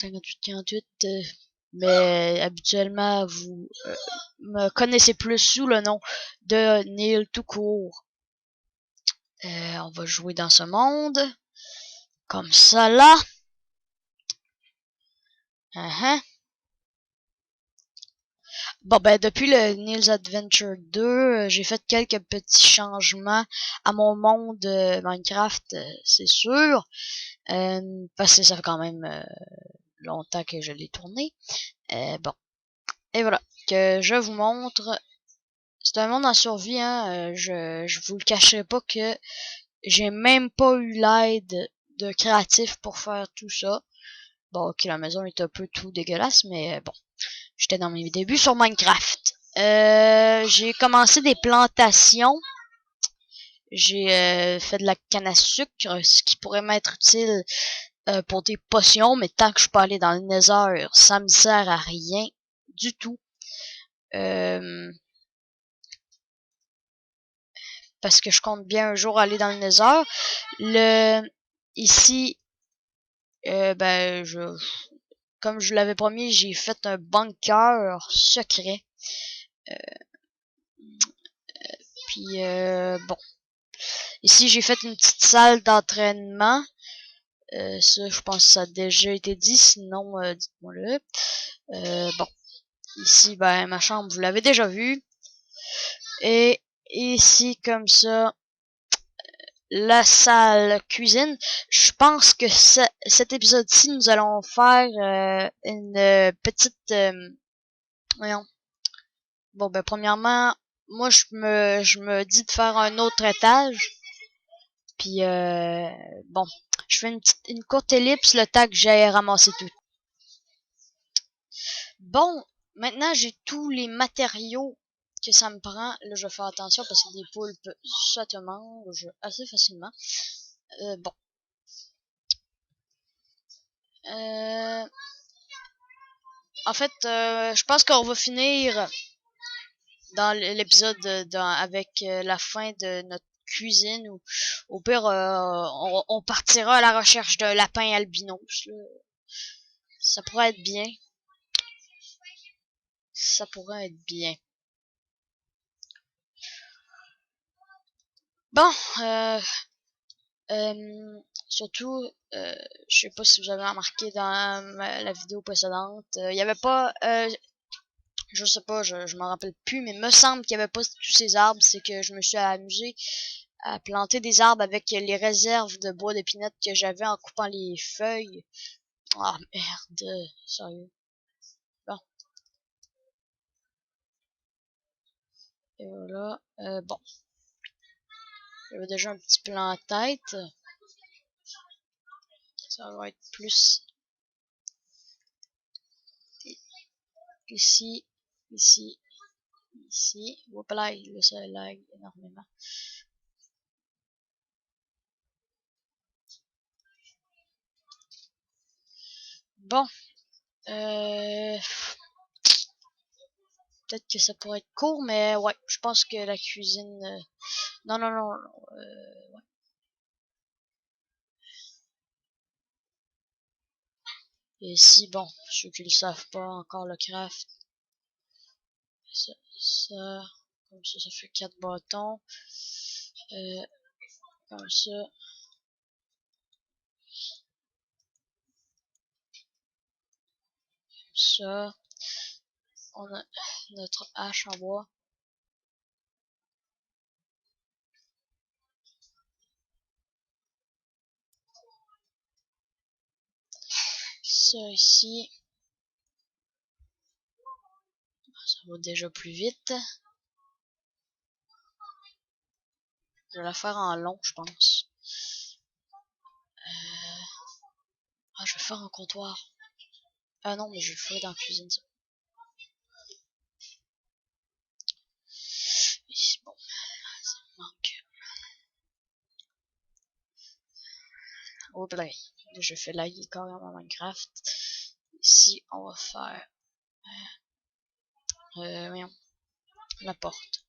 58, mais habituellement, vous me connaissez plus sous le nom de Neil tout court. On va jouer dans ce monde. Comme ça, là. Bon, ben, depuis le Neil's Adventure 2, j'ai fait quelques petits changements à mon monde Minecraft, c'est sûr. Parce que ça fait quand même longtemps que je l'ai tourné. Bon. Et voilà. Que je vous montre. C'est un monde en survie, hein. Je vous le cacherai pas que j'ai même pas eu l'aide de créatif pour faire tout ça. Bon, ok, la maison est un peu tout dégueulasse, mais bon. J'étais dans mes débuts sur Minecraft. J'ai commencé des plantations. J'ai fait de la canne à sucre, ce qui pourrait m'être utile pour des potions, mais tant que je suis pas allé dans le Nether, ça me sert à rien du tout. Parce que je compte bien un jour aller dans le Nether. Ici, ben, comme je l'avais promis, j'ai fait un bunker secret. Puis, bon. Ici, j'ai fait une petite salle d'entraînement. Ça, je pense que ça a déjà été dit. Sinon, dites-moi-le. Bon. Ici, ben, ma chambre, vous l'avez déjà vue. Et ici, comme ça, la salle cuisine. Je pense que cet épisode-ci, nous allons faire une petite... voyons. Bon, ben, premièrement, moi, je me dis de faire un autre étage. Puis, bon, je fais une courte ellipse le temps que j'aille ramasser tout. Bon, maintenant, j'ai tous les matériaux que ça me prend. Là, je vais faire attention parce que des poulpes, ça te mange assez facilement. Bon. En fait, je pense qu'on va finir dans l'épisode avec la fin de notre cuisine ou au pire on partira à la recherche d'un lapin albinos là. Ça pourrait être bien. Ça pourrait être bien. Bon, surtout, je sais pas si vous avez remarqué dans la vidéo précédente, il y avait pas, je sais pas, je m'en rappelle plus, mais me semble qu'il y avait pas tous ces arbres, c'est que je me suis amusé à planter des arbres avec les réserves de bois d'épinette que j'avais en coupant les feuilles. Ah merde, sérieux. Bon, et voilà. Bon, j'avais déjà un petit plan en tête. Ça va être plus ici, ici, ici. Hop là, ça lag énormément. Bon, peut-être que ça pourrait être court, mais ouais, je pense que la cuisine... Non, non, non, ouais. Et si, bon, ceux qui le savent pas encore le craft, ça, comme ça fait 4 bâtons. Comme ça, on a notre hache en bois. Ça ici, ça va déjà plus vite. Je vais la faire en long, je pense. Ah, je vais faire un comptoir. Ah non, mais je le ferai dans la cuisine, ça. Ici, bon, ça manque. Oh, là, je fais laguer carrément Minecraft. Ici, on va faire... voyons, la porte.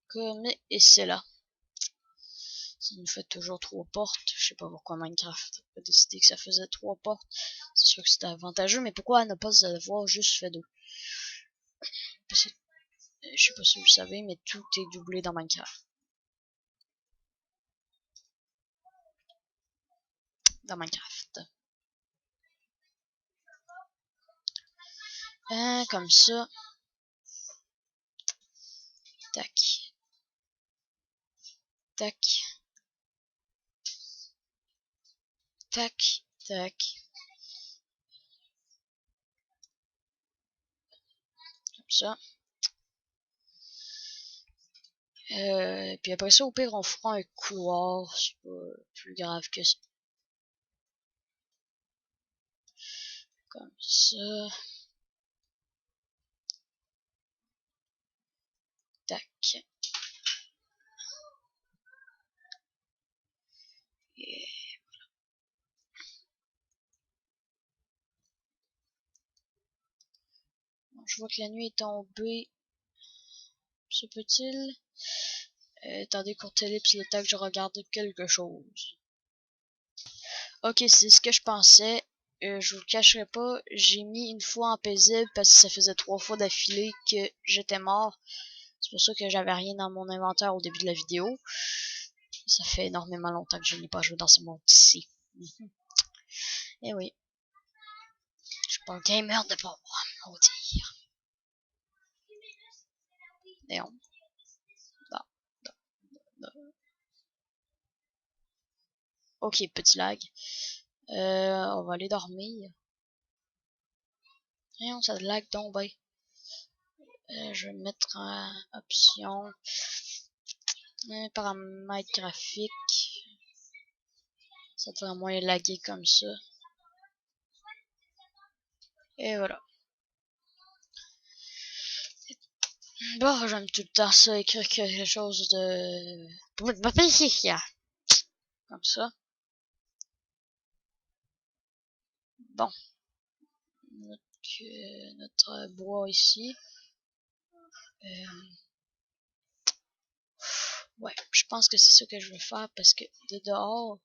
Comme et c'est là. Ça nous fait toujours 3 portes. Je sais pas pourquoi Minecraft a décidé que ça faisait 3 portes. C'est sûr que c'était avantageux, mais pourquoi ne pas avoir juste fait 2? Parce que, je sais pas si vous le savez, mais tout est doublé dans Minecraft. Comme ça. Tac. Tac. Tac. Tac. Comme ça. Puis après ça, au pire, on fera un couloir. C'est pas plus grave que ça. Comme ça. Tac. Et bon, je vois que la nuit est tombée. Se peut-il? Attendez, courte ellipse, le temps que je regarde quelque chose. Ok, c'est ce que je pensais. Je vous le cacherai pas, j'ai mis une fois en paisible parce que ça faisait 3 fois d'affilée que j'étais mort. C'est pour ça que j'avais rien dans mon inventaire au début de la vidéo. Ça fait énormément longtemps que je n'ai pas joué dans ce monde-ci. Et oui. Je suis pas un gamer de pauvre, on va dire. Et on... Non, non, non. Ok, petit lag. On va aller dormir. Voyons, ça lag donc ben. Je vais mettre en option paramètres graphiques. Ça devrait moins laguer comme ça. Et voilà. Bon, j'aime tout le temps ça, écrire quelque chose de... Comme ça. Bon. Notre bois ici. Ouais, je pense que c'est ça que je veux faire parce que de dehors,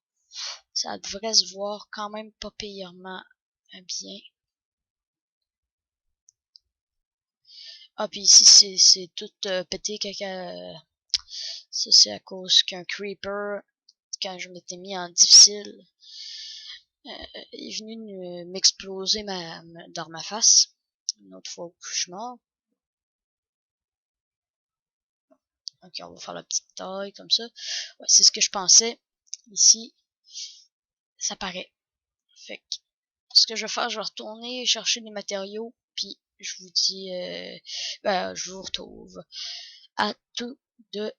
ça devrait se voir quand même pas payement bien. Ah, puis ici, c'est tout pété caca. Ça, c'est à cause qu'un creeper, quand je m'étais mis en difficile, est venu m'exploser dans ma face. Une autre fois où je suis mort. Ok, on va faire la petite taille comme ça. Ouais, c'est ce que je pensais. Ici, ça paraît. Fait que, ce que je vais faire, je vais retourner chercher des matériaux, puis je vous dis, je vous retrouve à tout de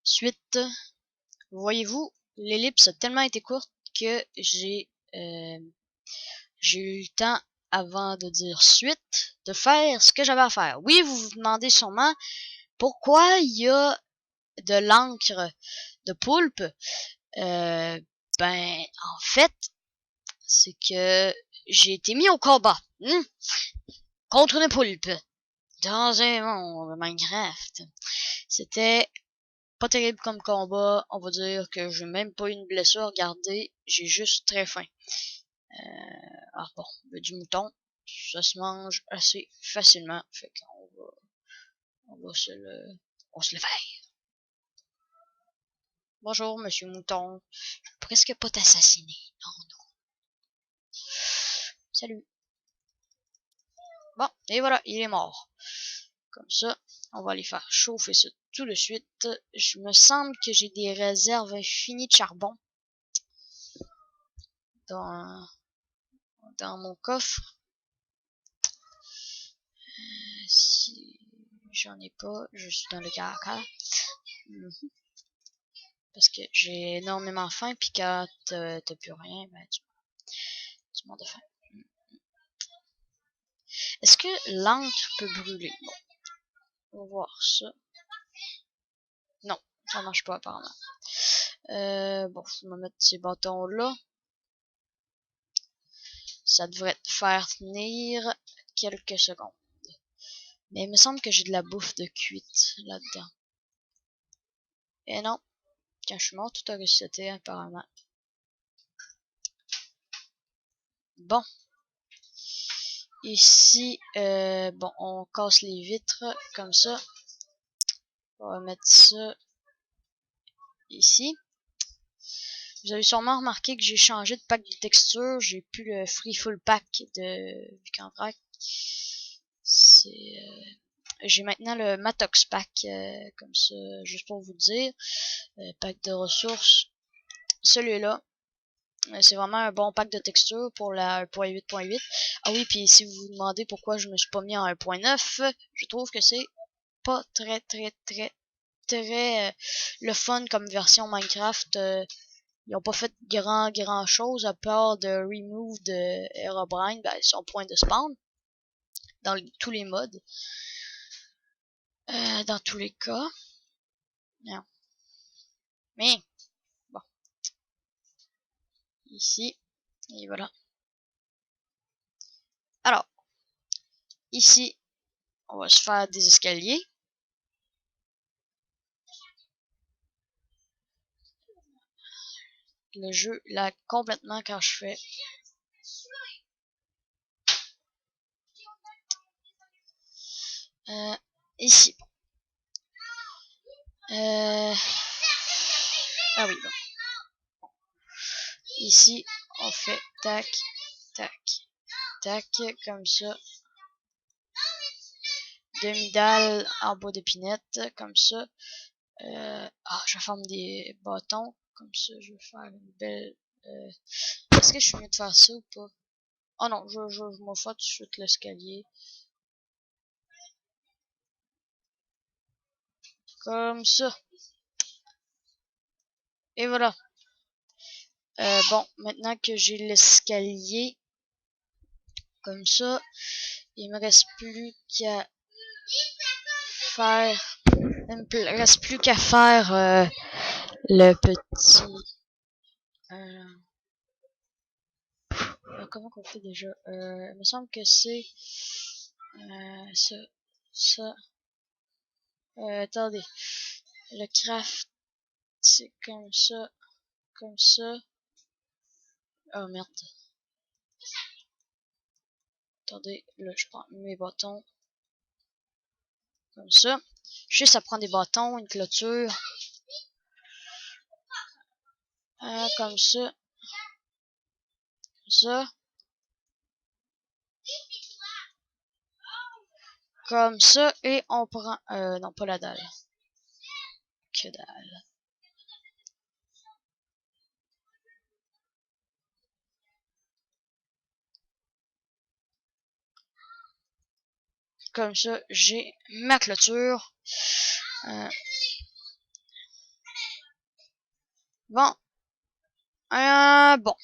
suite. Voyez-vous, l'ellipse a tellement été courte que j'ai eu le temps, avant de dire suite, de faire ce que j'avais à faire. Oui, vous vous demandez sûrement pourquoi il y a de l'encre de poulpe. En fait, c'est que j'ai été mis au combat contre une poulpe dans un monde de Minecraft. C'était pas terrible comme combat, on va dire que j'ai même pas eu une blessure, regardez, j'ai juste très faim. Alors bon, du mouton, ça se mange assez facilement, fait qu'on va se le faire. Bonjour, monsieur mouton, je peux presque pas t'assassiner, non, non. Salut. Bon, et voilà, il est mort. Comme ça, on va aller faire chauffer ça tout de suite. Je me semble que j'ai des réserves infinies de charbon dans, dans mon coffre. Si j'en ai pas, je suis dans le caca. Parce que j'ai énormément faim, puis quand t'as plus rien, ben tu meurs de faim. Est-ce que l'encre peut brûler? Bon, on va voir ça. Non, ça marche pas apparemment. Bon, on va mettre ces bâtons là. Ça devrait faire tenir quelques secondes. Mais il me semble que j'ai de la bouffe de cuite là-dedans. Et non, Quand je suis mort, tout a reseté apparemment. Bon. Ici, bon, on casse les vitres comme ça. On va mettre ça ici. Vous avez sûrement remarqué que j'ai changé de pack de texture. J'ai plus le free full pack de Vucanvrac. C'est j'ai maintenant le Matox pack comme ça, juste pour vous dire. Pack de ressources. Celui-là, c'est vraiment un bon pack de texture pour la 1.8.8. Ah oui, puis si vous vous demandez pourquoi je me suis pas mis en 1.9, je trouve que c'est pas très le fun comme version Minecraft. Ils ont pas fait grand chose à part de remove de Herobrine, ben, son point de spawn dans tous les modes. Dans tous les cas. Non. Mais bon, ici et voilà. Alors, ici, on va se faire des escaliers. Le jeu lag complètement quand je fais. Ici. Ah oui, bon. Ici, on fait tac, tac, tac, comme ça. Demi-dalle en bois d'épinette, comme ça. Je forme des bâtons, comme ça, je vais faire une belle... Est-ce que je suis mieux de faire ça ou pas? Oh non, je m'en fais tout de suite l'escalier. Comme ça. Et voilà. Bon, maintenant que j'ai l'escalier, comme ça, il me reste plus qu'à faire... Il me reste plus qu'à faire le petit... comment qu'on fait déjà? Il me semble que c'est... ça... attendez. Le craft, c'est comme ça. Comme ça. Oh merde. Attendez, là je prends mes bâtons. Comme ça. Juste à prendre des bâtons, une clôture. Comme ça. Ça. Comme ça. Et on prend... non, pas la dalle. Que dalle. Comme ça, j'ai ma clôture. Bon. Bon.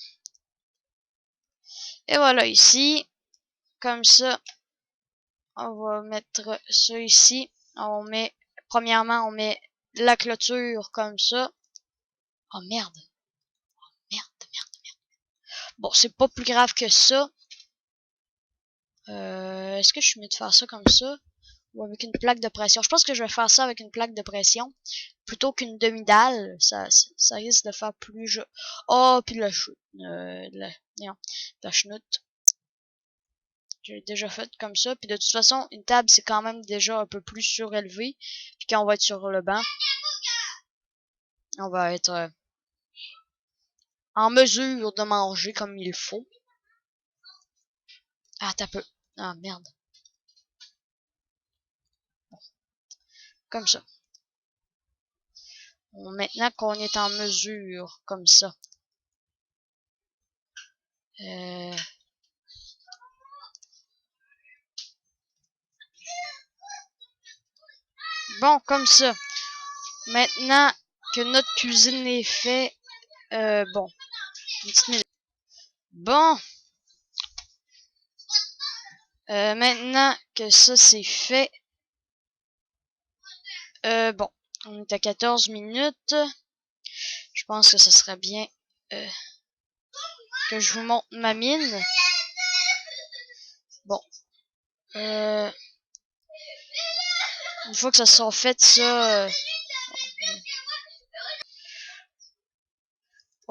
Et voilà ici. Comme ça, on va mettre ça ici. On met, premièrement, on met la clôture comme ça. Oh merde. Merde. Bon, c'est pas plus grave que ça. Est-ce que je suis mieux de faire ça comme ça? Ou avec une plaque de pression? Je pense que je vais faire ça avec une plaque de pression. Plutôt qu'une demi-dalle. Ça risque de faire plus... Oh, puis la chute. La chenoute. J'ai déjà fait comme ça. Puis de toute façon, une table, c'est quand même déjà un peu plus surélevé. Puis quand on va être sur le banc, on va être en mesure de manger comme il faut. Ah, t'as peu. Ah, merde. Comme ça. Maintenant qu'on est en mesure, comme ça. Bon, comme ça. Maintenant que notre cuisine est faite, bon. Bon. Maintenant que ça c'est fait, bon. On est à 14 minutes. Je pense que ça serait bien que je vous montre ma mine. Bon. Une fois que ça sera fait, ça...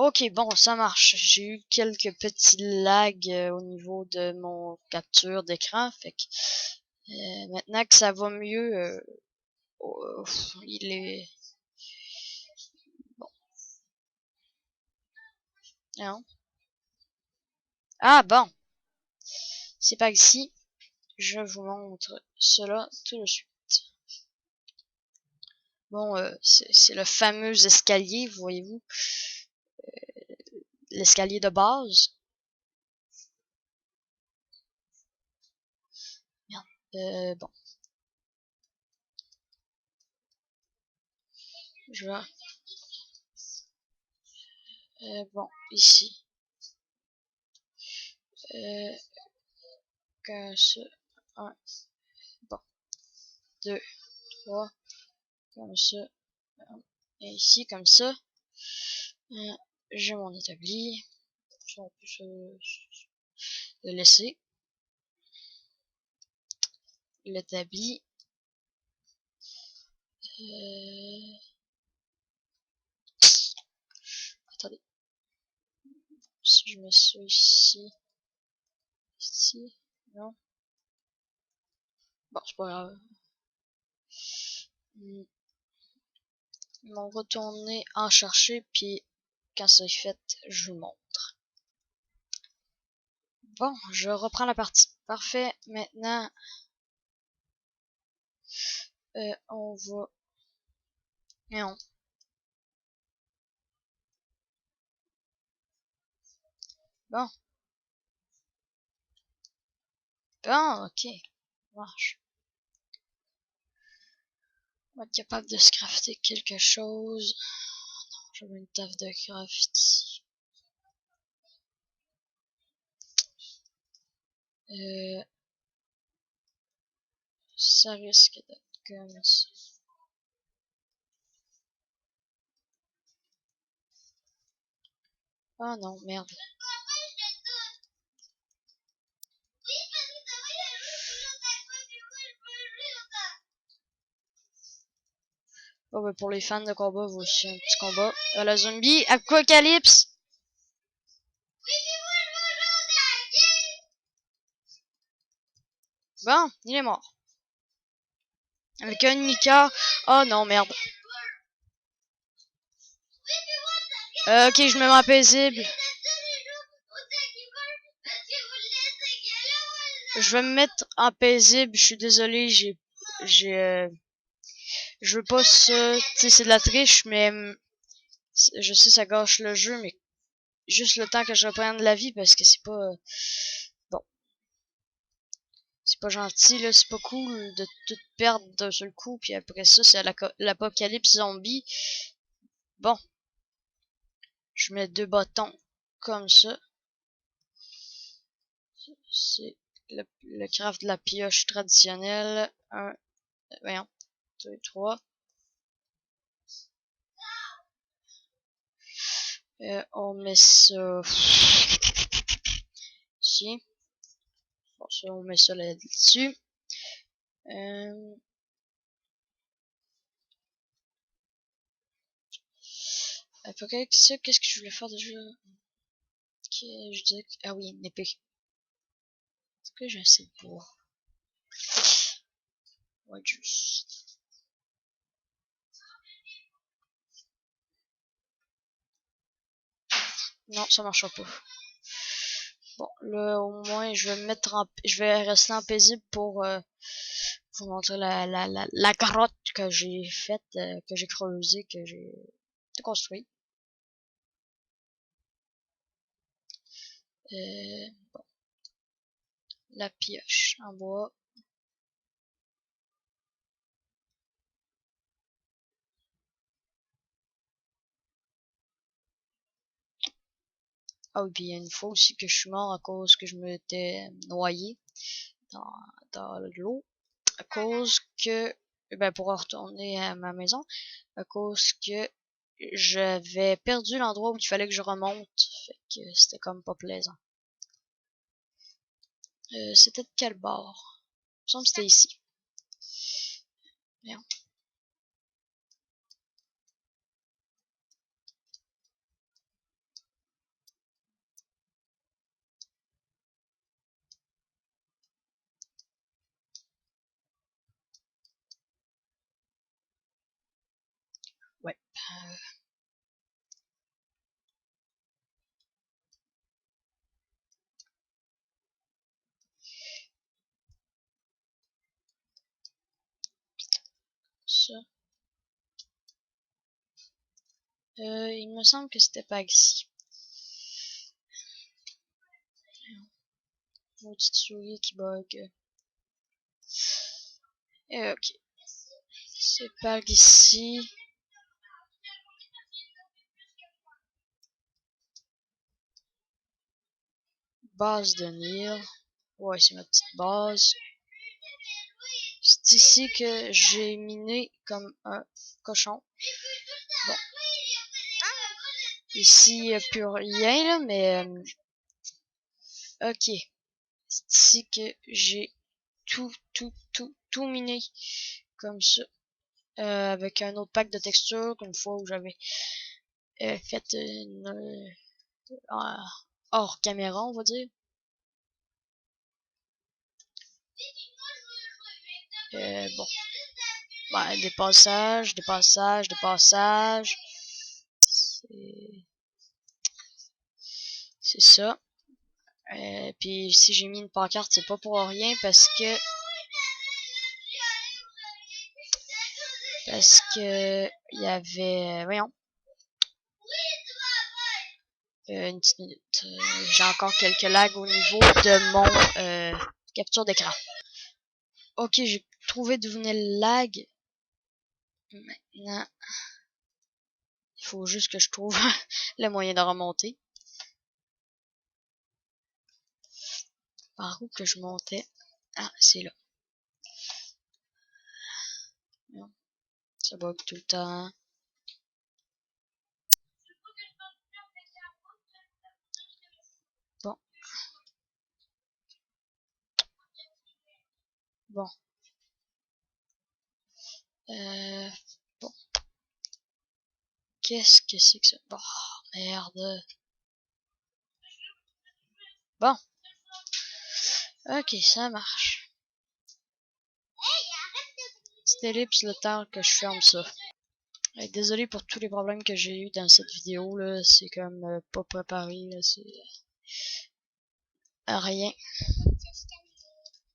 Ok, bon, ça marche. J'ai eu quelques petits lags au niveau de mon capture d'écran. Fait que maintenant que ça va mieux, il est... Bon, non. Ah bon, c'est pas ici. Je vous montre cela tout de suite. Bon, c'est le fameux escalier, voyez-vous. L'escalier de base. Merde. Bon, je vais... bon, ici. Euh, comme ça. Un, bon, deux, trois, comme ça. Et ici, comme ça. J'ai mon établi. On peut le laisser. L'établi. Attendez. Si je mets ça ici. Ici. Non. Bon, c'est pas grave. Ils vont retourner en chercher, puis quand c'est fait, je vous montre. Bon, je reprends la partie. Parfait. Maintenant, on va... Non. Bon. Bon, ok. Marche. On va être capable de se crafter quelque chose. Non, j'avais une table de craft ici. Ça risque d'être comme ça. Oh non, merde. Oh, bah, pour les fans de combat, voici un petit combat. La zombie apocalypse. Bon, il est mort. Avec un demi-cœur. Oh non, merde. Ok, je me mets en paisible. Je vais me mettre en paisible. Je suis désolé, je veux pas ça. Tu sais, c'est de la triche, mais je sais ça gâche le jeu, mais juste le temps que je reprenne la vie parce que c'est pas bon, c'est pas gentil là, c'est pas cool de tout perdre d'un seul coup, puis après ça c'est l'apocalypse zombie. Bon, je mets 2 bâtons comme ça. C'est le craft de la pioche traditionnelle. Un, voyons, 2, 3. On met ça ici. Bon, ça, on met ça là-dessus. Apocalypse, qu'est-ce que je voulais faire déjà? Je disais que... Ah oui, une épée. Est-ce que j'ai assez de bois? Ouais, juste. Non, ça marchera pas. Bon, là, au moins, je vais rester en paisible pour vous montrer la grotte que j'ai faite, que j'ai creusée, que j'ai construit. Bon, la pioche en bois. Ah oui, puis il y a une fois aussi que je suis mort à cause que je m'étais noyé dans, dans l'eau. À cause que, ben, pour retourner à ma maison, à cause que j'avais perdu l'endroit où il fallait que je remonte. Fait que c'était comme pas plaisant. C'était de quel bord? Il me semble que c'était ici. Merde. Ouais. Ça. Il me semble que c'était pas ici. Maudite souris qui bug. Ok. C'est pas ici. Base de Nil. Ouais, c'est ma petite base. C'est ici que j'ai miné comme un cochon. Bon. Ici, il n'y a plus rien, là, mais... ok. C'est ici que j'ai tout miné. Comme ça. Avec un autre pack de textures, comme une fois où j'avais fait une... hors caméra, on va dire. Bon. Ben, des passages. C'est ça. Puis si j'ai mis une pancarte, c'est pas pour rien parce que il y avait voyons une petite minute. J'ai encore quelques lags au niveau de mon capture d'écran. Ok, j'ai trouvé d'où venait le lag. Maintenant, il faut juste que je trouve le moyen de remonter. Par où que je montais? Ah, c'est là. Ça bug tout le temps. Bon. Bon. Bon. Qu'est-ce que c'est que ça? Oh, merde. Bon. Ok, ça marche. Petite ellipse le temps que je ferme ça. Désolé pour tous les problèmes que j'ai eu dans cette vidéo là, c'est comme pas préparé là, c'est rien.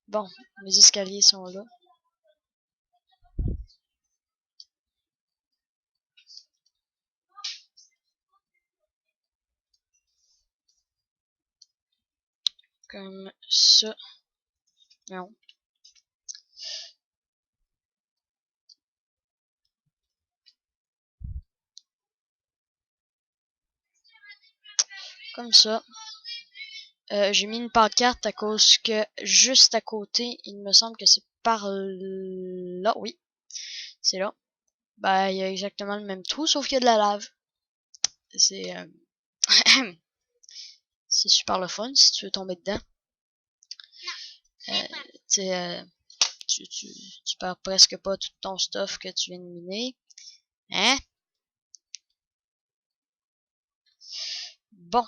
Bon, mes escaliers sont là. Comme ça. Non. Comme ça. J'ai mis une pancarte à cause que juste à côté, il me semble que c'est par là. Oui, c'est là. Ben, il y a exactement le même trou, sauf qu'il y a de la lave. C'est c'est super le fun si tu veux tomber dedans. Tu perds presque pas tout ton stuff que tu viens de miner. Hein? Bon.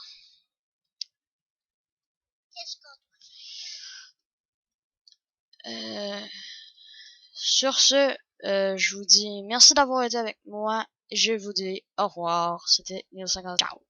Sur ce, je vous dis merci d'avoir été avec moi. Je vous dis au revoir. C'était Neil50. Ciao.